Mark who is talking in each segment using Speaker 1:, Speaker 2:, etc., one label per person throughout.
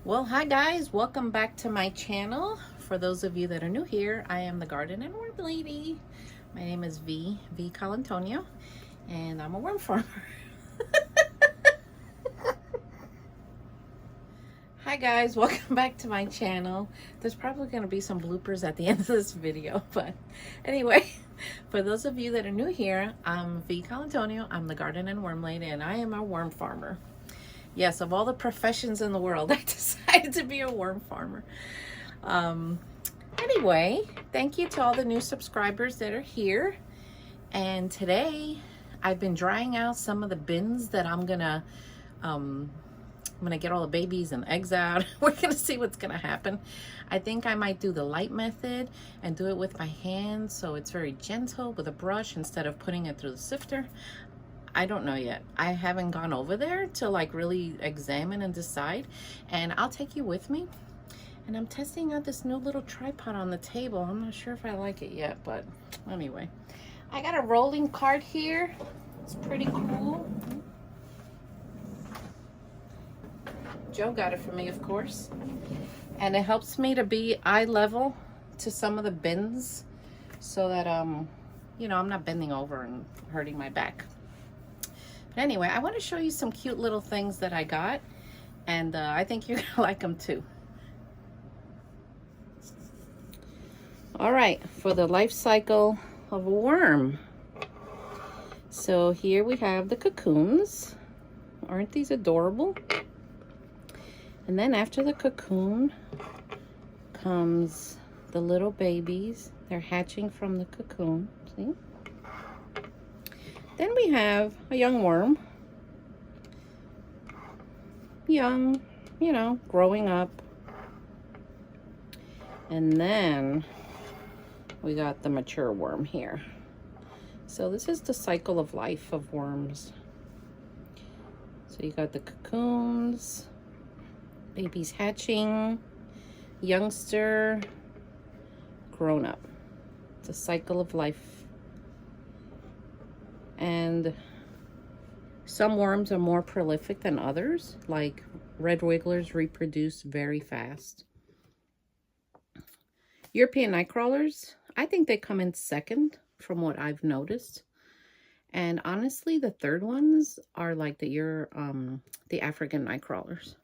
Speaker 1: Well, hi guys, welcome back to my channel. For those of you that are new here, I am the garden and worm lady. My name is V Colantonio, and I'm a worm farmer. Hi guys, welcome back to my channel. There's probably going to be some bloopers at the end of this video, but anyway, for those of you that are new here, I'm V Colantonio. I'm the garden and worm lady, and I am a worm farmer. Yes, of all the professions in the world, I decided to be a worm farmer. Anyway, thank you to all the new subscribers that are here. And today, I've been drying out some of the bins that I'm gonna get all the babies and eggs out. We're gonna see what's gonna happen. I think I might do the light method and do it with my hands, so it's very gentle with a brush instead of putting it through the sifter. I don't know yet. I haven't gone over there to like really examine and decide, and I'll take you with me. And I'm testing out this new little tripod on the table. I'm not sure if I like it yet, but anyway. I got a rolling cart here. It's pretty cool. Joe got it for me, of course. And it helps me to be eye level to some of the bins so that, you know, I'm not bending over and hurting my back. But anyway, I want to show you some cute little things that I got, and I think you're gonna like them too. All right, for the life cycle of a worm. So here we have the cocoons. Aren't these adorable? And then after the cocoon comes the little babies. They're hatching from the cocoon, see? Then we have a young worm. Young, you know, growing up. And then we got the mature worm here. So this is the cycle of life of worms. So you got the cocoons, babies hatching, youngster, grown up. It's a cycle of life. And some worms are more prolific than others, like red wigglers reproduce very fast. European night crawlers, I think they come in second from what I've noticed. And honestly, the third ones are like the African night crawlers.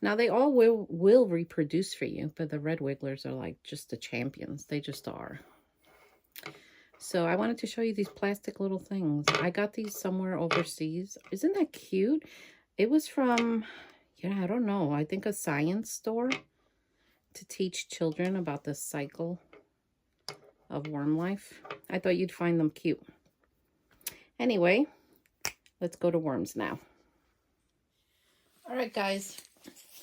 Speaker 1: Now they all will reproduce for you, but the red wigglers are like just the champions. They just are. So I wanted to show you these plastic little things. I got these somewhere overseas. Isn't that cute? It was from, yeah, I don't know. I think a science store to teach children about the cycle of worm life. I thought you'd find them cute. Anyway, let's go to worms now. All right, guys.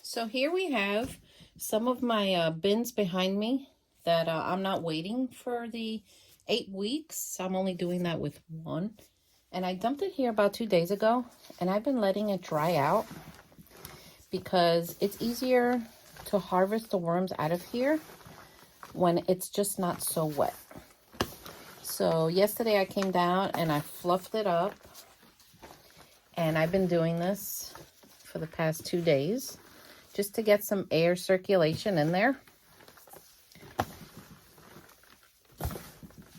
Speaker 1: So here we have some of my bins behind me that I'm not waiting for the 8 weeks. I'm only doing that with one. And I dumped it here about 2 days ago, and I've been letting it dry out because it's easier to harvest the worms out of here when it's just not so wet. So yesterday I came down and I fluffed it up, and I've been doing this for the past 2 days just to get some air circulation in there.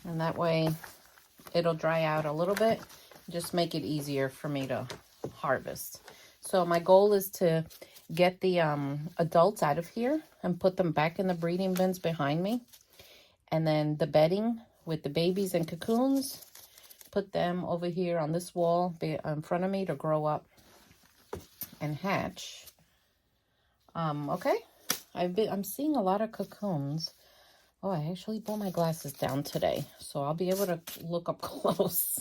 Speaker 1: And that way it'll dry out a little bit, just make it easier for me to harvest. So my goal is to get the adults out of here and put them back in the breeding bins behind me. And then the bedding with the babies and cocoons, put them over here on this wall in front of me to grow up and hatch. Okay, I'm seeing a lot of cocoons. Oh, I actually put my glasses down today, so I'll be able to look up close.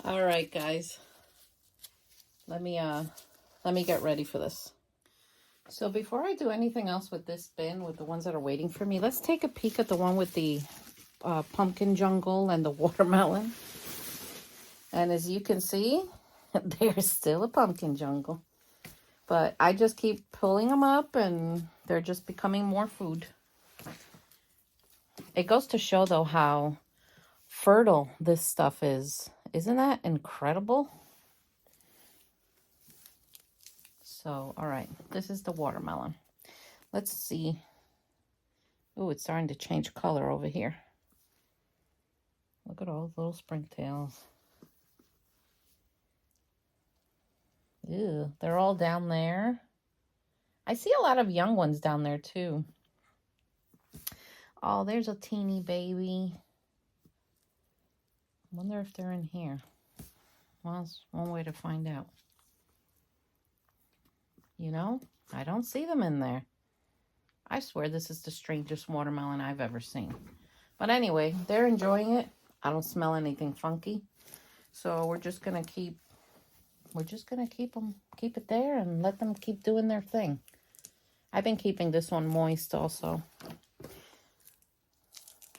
Speaker 1: All right, guys. Let me get ready for this. So before I do anything else with this bin, with the ones that are waiting for me, let's take a peek at the one with the pumpkin jungle and the watermelon. And as you can see, there's still a pumpkin jungle. But I just keep pulling them up and they're just becoming more food. It goes to show, though, how fertile this stuff is. Isn't that incredible? So, all right, this is the watermelon. Let's see. Oh, it's starting to change color over here. Look at all those little springtails. Ew, they're all down there. I see a lot of young ones down there too. Oh, there's a teeny baby. I wonder if they're in here. Well, that's one way to find out. You know, I don't see them in there. I swear this is the strangest watermelon I've ever seen. But anyway, they're enjoying it. I don't smell anything funky. So we're just gonna keep keep it there and let them keep doing their thing. I've been keeping this one moist also.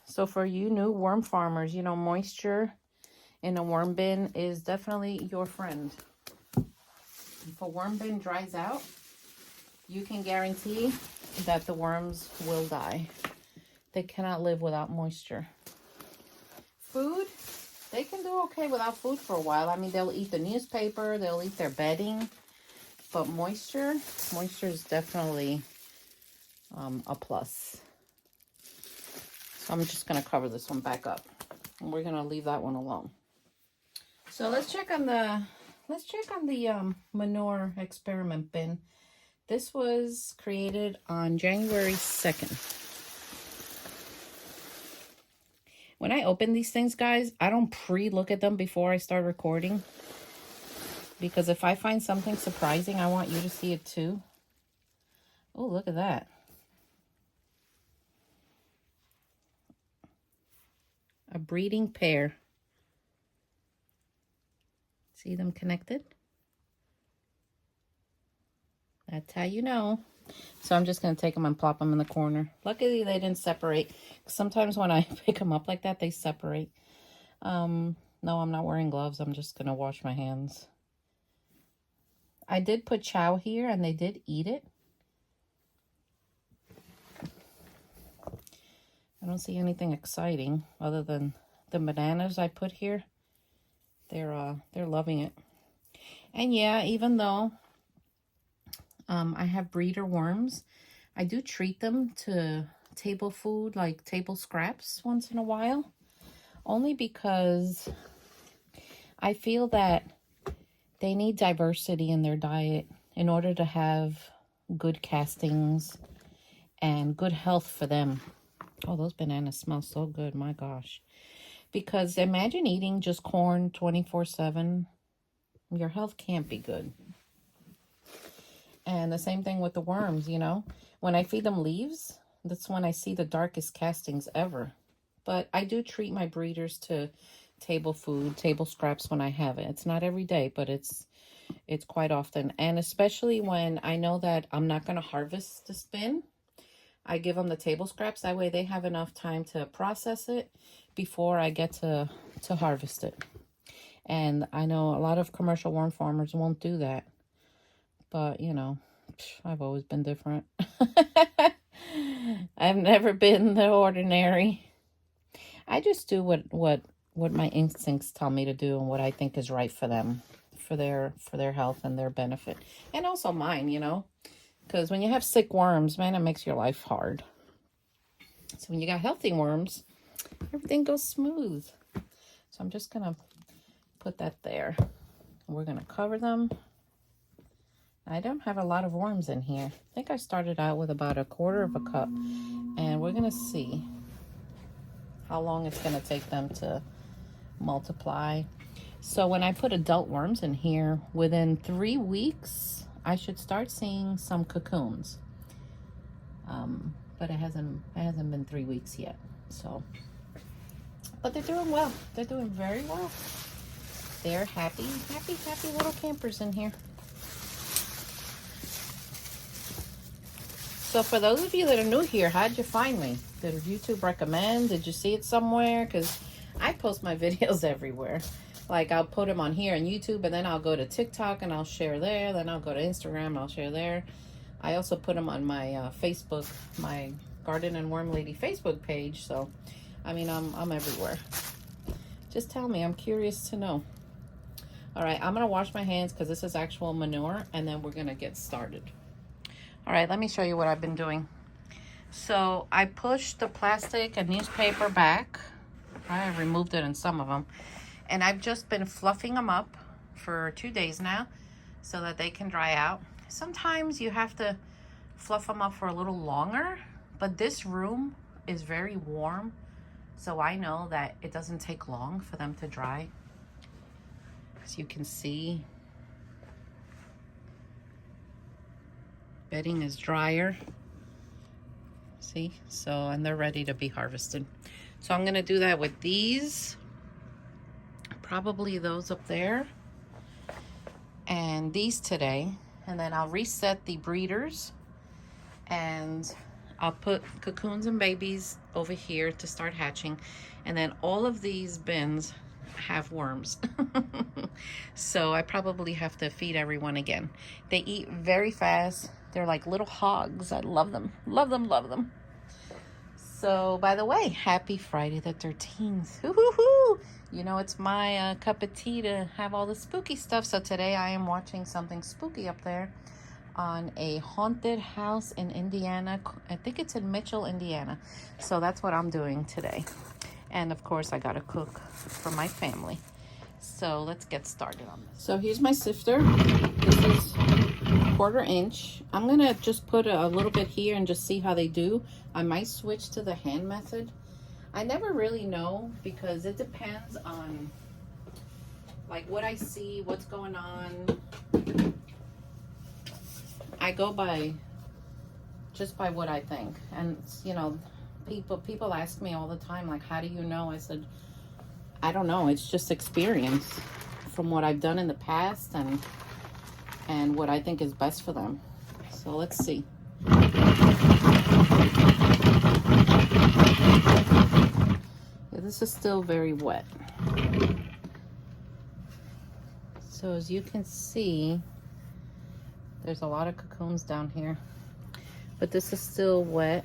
Speaker 1: So for you new worm farmers, you know, moisture in a worm bin is definitely your friend. If a worm bin dries out, you can guarantee that the worms will die. They cannot live without moisture. Food, they can do okay without food for a while. I mean, they'll eat the newspaper, they'll eat their bedding, but moisture is definitely a plus. So I'm just gonna cover this one back up, and we're gonna leave that one alone. So let's check on the manure experiment bin. This was created on January 2nd. When I open these things, guys, I don't pre-look at them before I start recording. Because if I find something surprising, I want you to see it too. Oh, look at that. A breeding pair. See them connected? That's how you know. So I'm just going to take them and plop them in the corner. Luckily, they didn't separate. Sometimes when I pick them up like that, they separate. No, I'm not wearing gloves. I'm just going to wash my hands. I did put chow here, and they did eat it. I don't see anything exciting other than the bananas I put here. They're loving it. And yeah, even though I have breeder worms, I do treat them to table food, like table scraps once in a while. Only because I feel that they need diversity in their diet in order to have good castings and good health for them. Oh, those bananas smell so good, my gosh. Because imagine eating just corn 24/7. Your health can't be good. And the same thing with the worms, you know. When I feed them leaves, that's when I see the darkest castings ever. But I do treat my breeders to table food, table scraps when I have it. It's not every day, but it's quite often. And especially when I know that I'm not going to harvest the bin, I give them the table scraps. That way they have enough time to process it before I get to harvest it. And I know a lot of commercial worm farmers won't do that. But, you know, I've always been different. I've never been the ordinary. I just do what my instincts tell me to do and what I think is right for them, for their health and their benefit. And also mine, you know. Because when you have sick worms, man, it makes your life hard. So when you got healthy worms, everything goes smooth. So I'm just going to put that there. We're going to cover them. I don't have a lot of worms in here. I think I started out with about 1/4 cup. And we're going to see how long it's going to take them to multiply. So when I put adult worms in here, within 3 weeks, I should start seeing some cocoons. But it hasn't been 3 weeks yet. So, but they're doing well. They're doing very well. They're happy little campers in here. So for those of you that are new here, how'd you find me? Did YouTube recommend? Did you see it somewhere? Because I post my videos everywhere. Like I'll put them on here on YouTube, and then I'll go to TikTok and I'll share there. Then I'll go to Instagram and I'll share there. I also put them on my Facebook, my Garden and Worm Lady Facebook page. So, I mean, I'm everywhere. Just tell me. I'm curious to know. All right, I'm gonna wash my hands because this is actual manure, and then we're gonna get started. All right, let me show you what I've been doing. So I pushed the plastic and newspaper back. I removed it in some of them. And I've just been fluffing them up for 2 days now so that they can dry out. Sometimes you have to fluff them up for a little longer, but this room is very warm, so I know that it doesn't take long for them to dry. As you can see, bedding is drier. See, so, and they're ready to be harvested. So I'm gonna do that with these, probably those up there, and these today. And then I'll reset the breeders, and I'll put cocoons and babies over here to start hatching. And then all of these bins have worms. So I probably have to feed everyone again. They eat very fast. They're like little hogs. I love them. Love them, love them. So, by the way, happy Friday the 13th. Hoo-hoo-hoo! You know, it's my cup of tea to have all the spooky stuff. So today I am watching something spooky up there on a haunted house in Indiana. I think it's in Mitchell, Indiana. So that's what I'm doing today. And of course, I gotta cook for my family. So let's get started on this. So here's my sifter. This is 1/4 inch. I'm gonna just put a little bit here and just see how they do. I might switch to the hand method. I never really know because it depends on like what I see, what's going on. I go by just by what I think. And you know, people ask me all the time, like, how do you know? I said, I don't know. It's just experience from what I've done in the past and what I think is best for them. So let's see. Yeah, this is still very wet. So as you can see, there's a lot of cocoons down here, but this is still wet.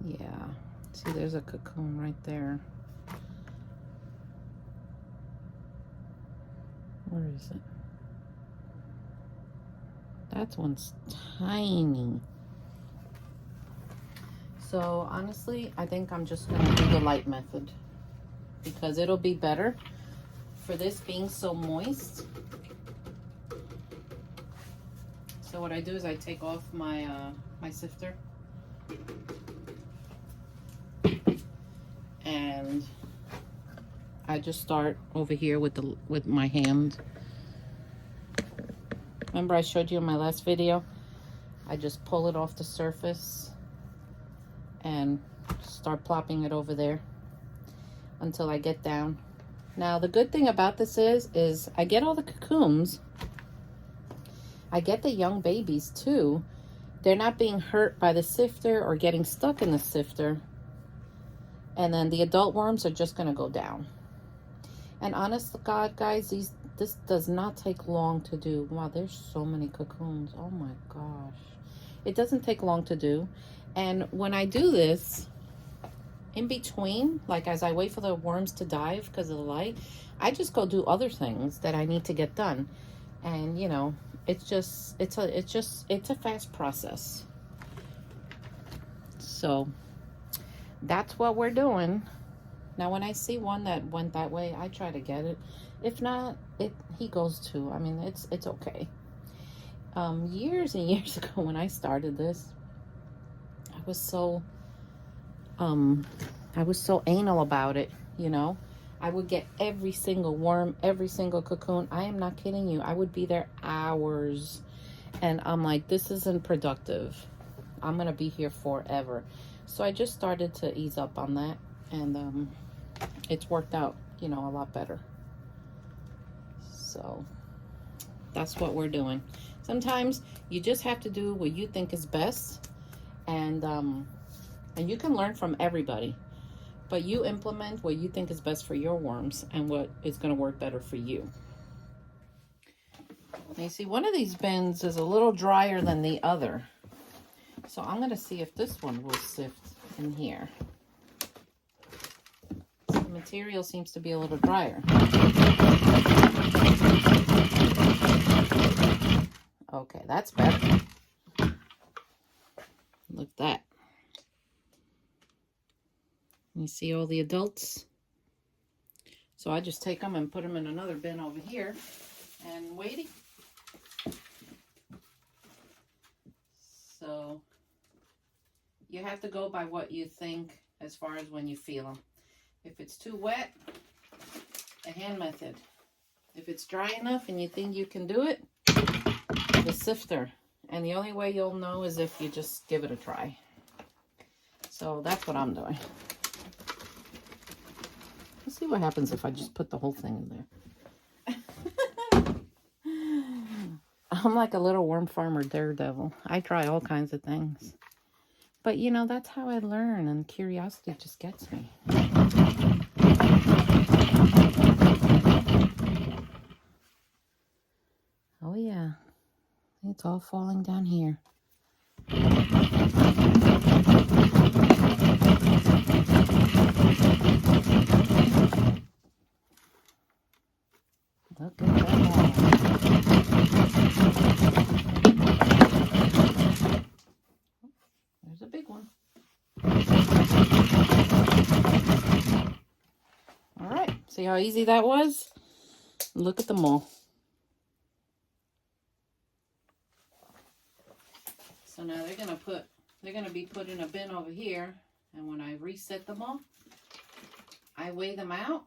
Speaker 1: Yeah, see, there's a cocoon right there. Where is it? That one's tiny. So honestly, I think I'm just gonna do the light method because it'll be better for this being so moist. So what I do is I take off my my sifter and I just start over here with my hand. Remember I showed you in my last video? I just pull it off the surface and start plopping it over there until I get down. Now the good thing about this is I get all the cocoons. I get the young babies too. They're not being hurt by the sifter or getting stuck in the sifter. And then the adult worms are just gonna go down. And honest to God, guys, this does not take long to do. Wow, there's so many cocoons. Oh my gosh. It doesn't take long to do. And when I do this, in between, like as I wait for the worms to dive because of the light, I just go do other things that I need to get done. And you know, it's a fast process. So that's what we're doing. Now when I see one that went that way, I try to get it. If not, he goes too. I mean, it's okay. Years and years ago when I started this, I was so anal about it, you know. I would get every single worm, every single cocoon. I am not kidding you. I would be there hours. And I'm like, this isn't productive. I'm going to be here forever. So I just started to ease up on that. And it's worked out, you know, a lot better. So that's what we're doing. Sometimes you just have to do what you think is best. And you can learn from everybody. But you implement what you think is best for your worms and what is going to work better for you. Now you see, one of these bins is a little drier than the other. So I'm going to see if this one will sift in here. material seems to be a little drier. Okay, that's better. Look at that. You see all the adults? So I just take them and put them in another bin over here and waiting. So you have to go by what you think as far as when you feel them. If it's too wet, the hand method. If it's dry enough and you think you can do it, the sifter. And the only way you'll know is if you just give it a try. So that's what I'm doing. Let's see what happens if I just put the whole thing in there. I'm like a little worm farmer daredevil. I try all kinds of things. But you know, that's how I learn, and curiosity just gets me. Oh yeah, it's all falling down here. Look at that. There's a big one. All right, see how easy that was? Look at them all. So now they're gonna be put in a bin over here, and when I reset them all, I weigh them out,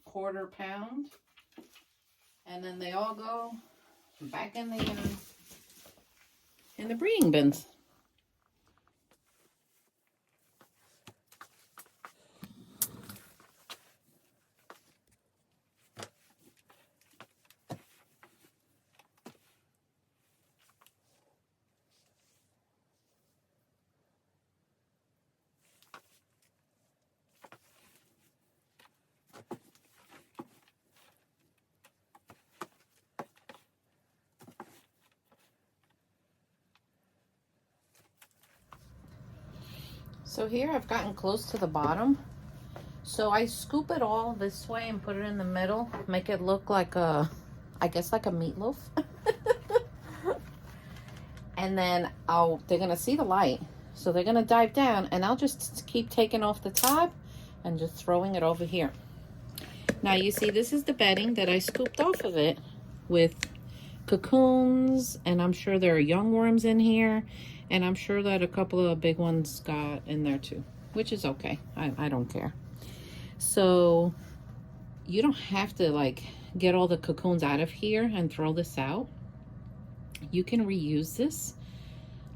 Speaker 1: 1/4 pound, and then they all go back in the breeding bins. So here I've gotten close to the bottom. So I scoop it all this way and put it in the middle. Make it look like I guess like a meatloaf. And then they're gonna see the light. So they're gonna dive down, and I'll just keep taking off the top and just throwing it over here. Now you see, this is the bedding that I scooped off of it with cocoons, and I'm sure there are young worms in here, and I'm sure that a couple of big ones got in there too, which is okay. I don't care. So you don't have to like get all the cocoons out of here and throw this out. You can reuse this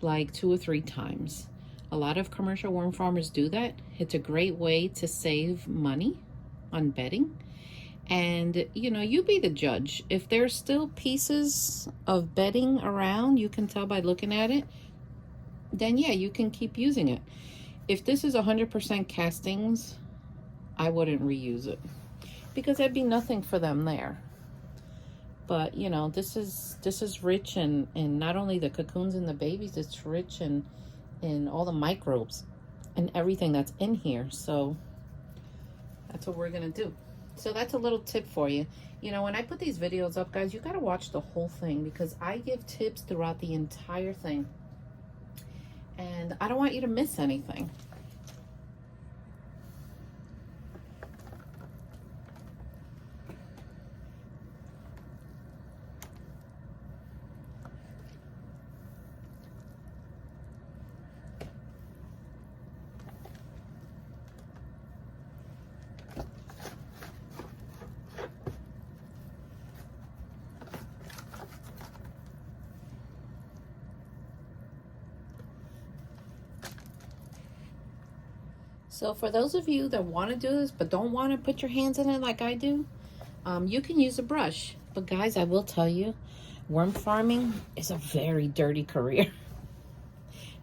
Speaker 1: like 2 or 3 times. A lot of commercial worm farmers do that. It's a great way to save money on bedding. And you know, you be the judge. If there's still pieces of bedding around, you can tell by looking at it, then yeah, you can keep using it. If this is 100% castings, I wouldn't reuse it because there'd be nothing for them there. But you know, this is rich in not only the cocoons and the babies, it's rich in all the microbes and everything that's in here. So that's what we're gonna do. So that's a little tip for you. You know, when I put these videos up, guys, you got to watch the whole thing because I give tips throughout the entire thing. And I don't want you to miss anything. So for those of you that want to do this but don't want to put your hands in it like I do, you can use a brush. But guys, I will tell you, worm farming is a very dirty career.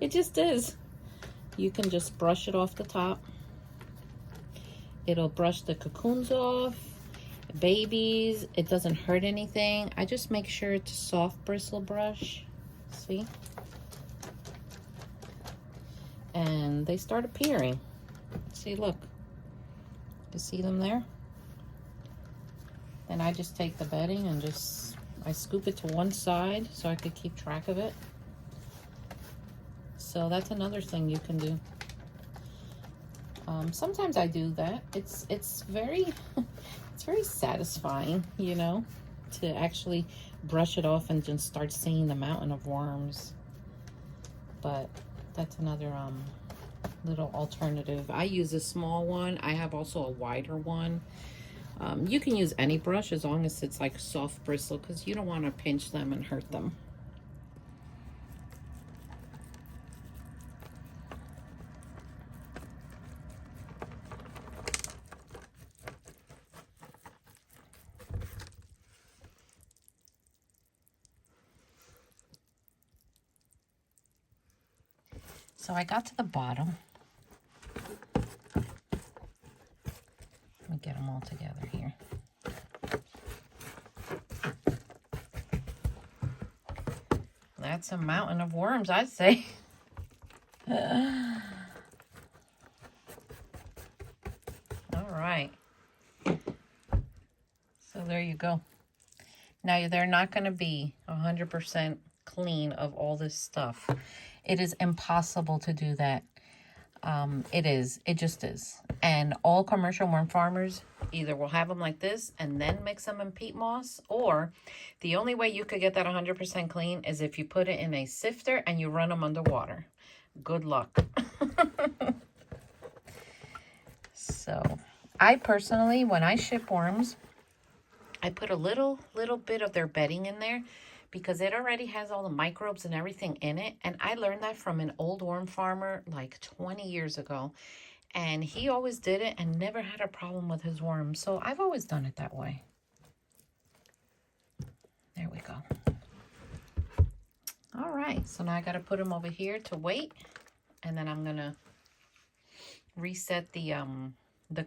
Speaker 1: It just is. You can just brush it off the top. It'll brush the cocoons off, babies. It doesn't hurt anything. I just make sure it's a soft bristle brush. See? And they start appearing. See, look. You see them there? Then I just take the bedding and I scoop it to one side so I could keep track of it. So that's another thing you can do. Sometimes I do that. It's very satisfying, you know, to actually brush it off and just start seeing the mountain of worms. But that's another little alternative. I use a small one. I have also a wider one. You can use any brush as long as it's like soft bristle, because you don't want to pinch them and hurt them. So I got to the bottom. Let me get them all together here. That's a mountain of worms, I'd say. All right. So there you go. Now, they're not going to be 100% clean of all this stuff. It is impossible to do that. It just is. And all commercial worm farmers either will have them like this and then mix them in peat moss, or the only way you could get that 100% clean is if you put it in a sifter and you run them underwater. Good luck. So I personally, when I ship worms, I put a little bit of their bedding in there because it already has all the microbes and everything in it. And I learned that from an old worm farmer like 20 years ago. And he always did it and never had a problem with his worms. So I've always done it that way. There we go. All right, so now I got to put them over here to wait. And then I'm going to reset the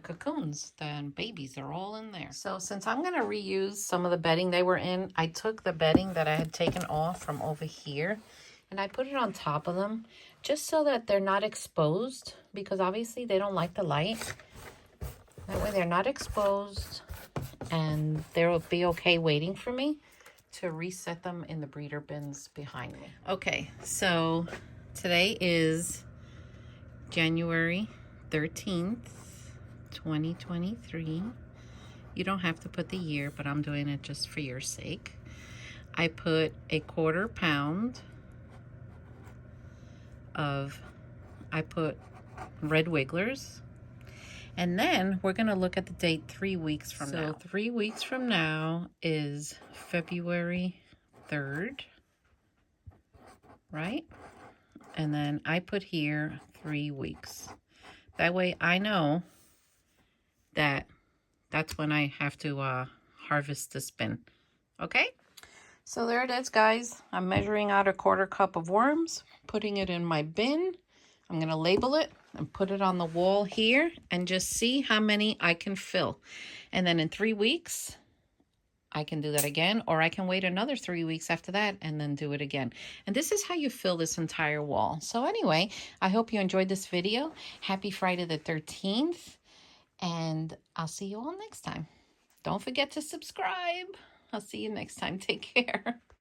Speaker 1: cocoons. The babies are all in there. So since I'm going to reuse some of the bedding they were in, I took the bedding that I had taken off from over here and I put it on top of them just so that they're not exposed, because obviously they don't like the light. That way they're not exposed and they'll be okay waiting for me to reset them in the breeder bins behind me. Okay, so today is January 13th. 2023. You don't have to put the year, but I'm doing it just for your sake. I put a 1/4 pound of, I put red wigglers. And then we're going to look at the date 3 weeks from now. So 3 weeks from now is February 3rd, right? And then I put here 3 weeks. That way I know that's when I have to harvest the spin. Okay? So there it is, guys. I'm measuring out a 1/4 cup of worms, putting it in my bin. I'm going to label it and put it on the wall here and just see how many I can fill. And then in 3 weeks, I can do that again, or I can wait another 3 weeks after that and then do it again. And this is how you fill this entire wall. So anyway, I hope you enjoyed this video. Happy Friday the 13th. And I'll see you all next time. Don't forget to subscribe. I'll see you next time. Take care.